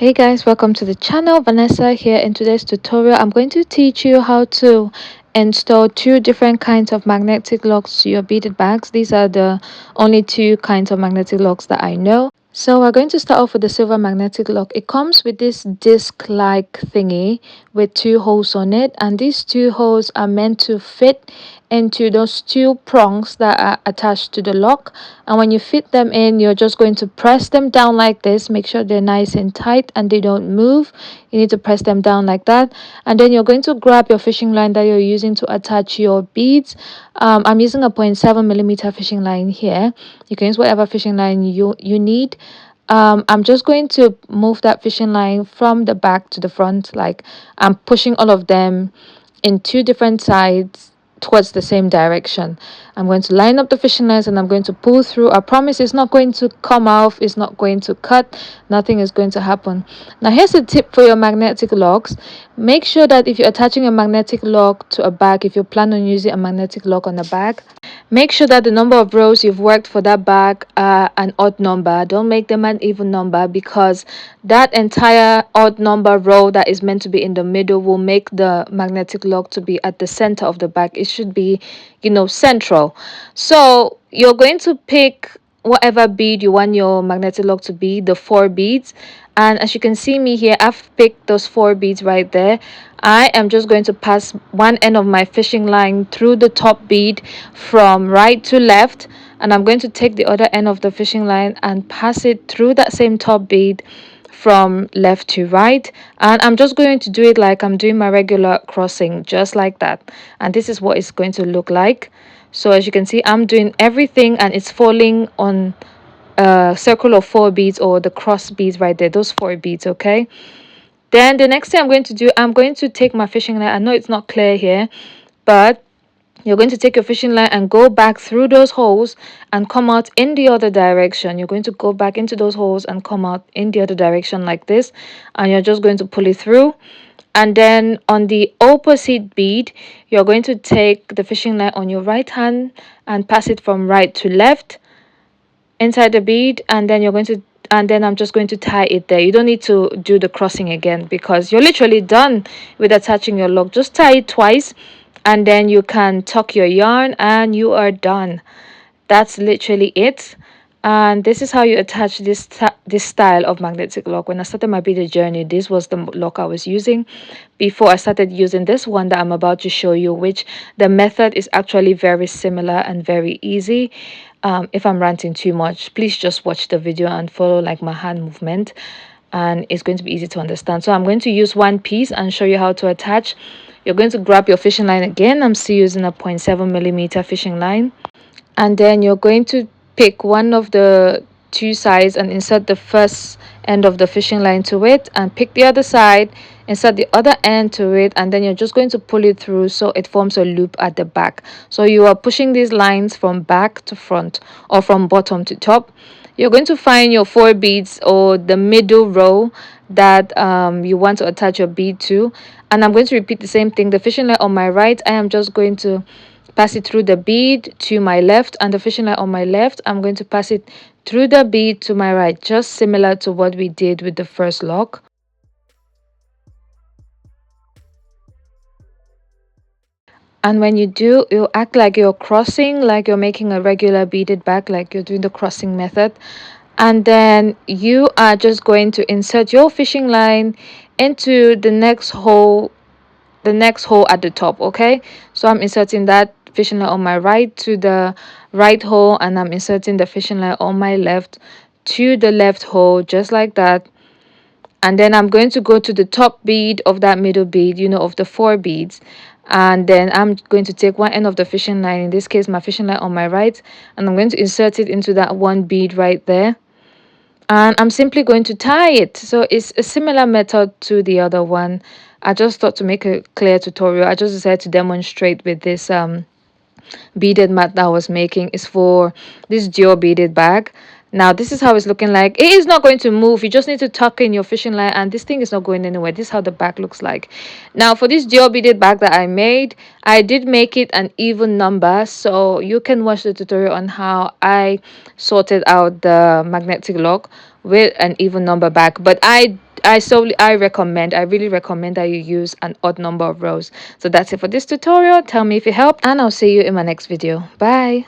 Hey guys, welcome to the channel. Vanessa here. In today's tutorial, I'm going to teach you how to install two different kinds of magnetic locks to your beaded bags. These are the only two kinds of magnetic locks that I know. So we're going to start off with the silver magnetic lock. It comes with this disc-like thingy with two holes on it, and these two holes are meant to fit into those two prongs that are attached to the lock. And when you fit them in, you're just going to press them down like this. Make sure they're nice and tight and they don't move. You need to press them down like that, and then you're going to grab your fishing line that you're using to attach your beads. I'm using a 0.7 millimeter fishing line here. You can use whatever fishing line you need. I'm just going to move that fishing line from the back to the front, like I'm pushing all of them in two different sides towards the same direction. I'm going to line up the fishing lines and I'm going to pull through. I promise it's not going to come off, it's not going to cut, nothing is going to happen. Now here's a tip for your magnetic locks. Make sure that if you're attaching a magnetic lock to a bag, if you plan on using a magnetic lock on a bag, make sure that the number of rows you've worked for that bag are an odd number. Don't make them an even number, because that entire odd number row that is meant to be in the middle will make the magnetic lock to be at the center of the bag. It should be, central. So you're going to pick whatever bead you want your magnetic lock to be, the four beads. And as you can see me here, I've picked those four beads right there. I am just going to pass one end of my fishing line through the top bead from right to left, and I'm going to take the other end of the fishing line and pass it through that same top bead from left to right. And I'm just going to do it like I'm doing my regular crossing, just like that. And this is what it's going to look like. So as you can see, I'm doing everything and it's falling on a circle of four beads, or the cross beads right there, those four beads. Okay, then the next thing I'm going to do, I'm going to take my fishing line. I know it's not clear here, but you're going to take your fishing line and go back through those holes and come out in the other direction. You're going to go back into those holes and come out in the other direction like this, and you're just going to pull it through. And then on the opposite bead, you're going to take the fishing line on your right hand and pass it from right to left inside the bead, and then I'm just going to tie it there. You don't need to do the crossing again, because you're literally done with attaching your lock. Just tie it twice and then you can tuck your yarn and you are done. That's literally it. And this is how you attach this style of magnetic lock. When I started my beaded journey, this was the lock I was using before I started using this one that I'm about to show you, which the method is actually very similar and very easy. If I'm ranting too much, please just watch the video and follow like my hand movement, and it's going to be easy to understand. So I'm going to use one piece and show you how to attach. You're going to grab your fishing line again. I'm still using a 0.7 millimeter fishing line, and then you're going to pick one of the two sides and insert the first end of the fishing line to it, and pick the other side, insert the other end to it, and then you're just going to pull it through so it forms a loop at the back. So you are pushing these lines from back to front or from bottom to top. You're going to find your four beads or the middle row that you want to attach your bead to, and I'm going to repeat the same thing. The fishing line on my right, I am just going to pass it through the bead to my left, and the fishing line on my left, I'm going to pass it through the bead to my right, just similar to what we did with the first lock. And when you do, you act like you're crossing, like you're making a regular beaded bag, like you're doing the crossing method. And then you are just going to insert your fishing line into the next hole at the top. Okay, so I'm inserting that fishing line on my right to the right hole, and I'm inserting the fishing line on my left to the left hole, just like that. And then I'm going to go to the top bead of that middle bead, of the four beads, and then I'm going to take one end of the fishing line, in this case my fishing line on my right, and I'm going to insert it into that one bead right there, and I'm simply going to tie it. So it's a similar method to the other one. I just thought to make a clear tutorial, I just decided to demonstrate with this beaded mat that I was making. Is for this dual beaded bag. Now this is how it's looking like. It is not going to move. You just need to tuck in your fishing line and this thing is not going anywhere. This is how the bag looks like. Now for this dual beaded bag that I made, I did make it an even number, so you can watch the tutorial on how I sorted out the magnetic lock with an even number bag. But I really recommend that you use an odd number of rows. So that's it for this tutorial. Tell me if it helped, and I'll see you in my next video. Bye.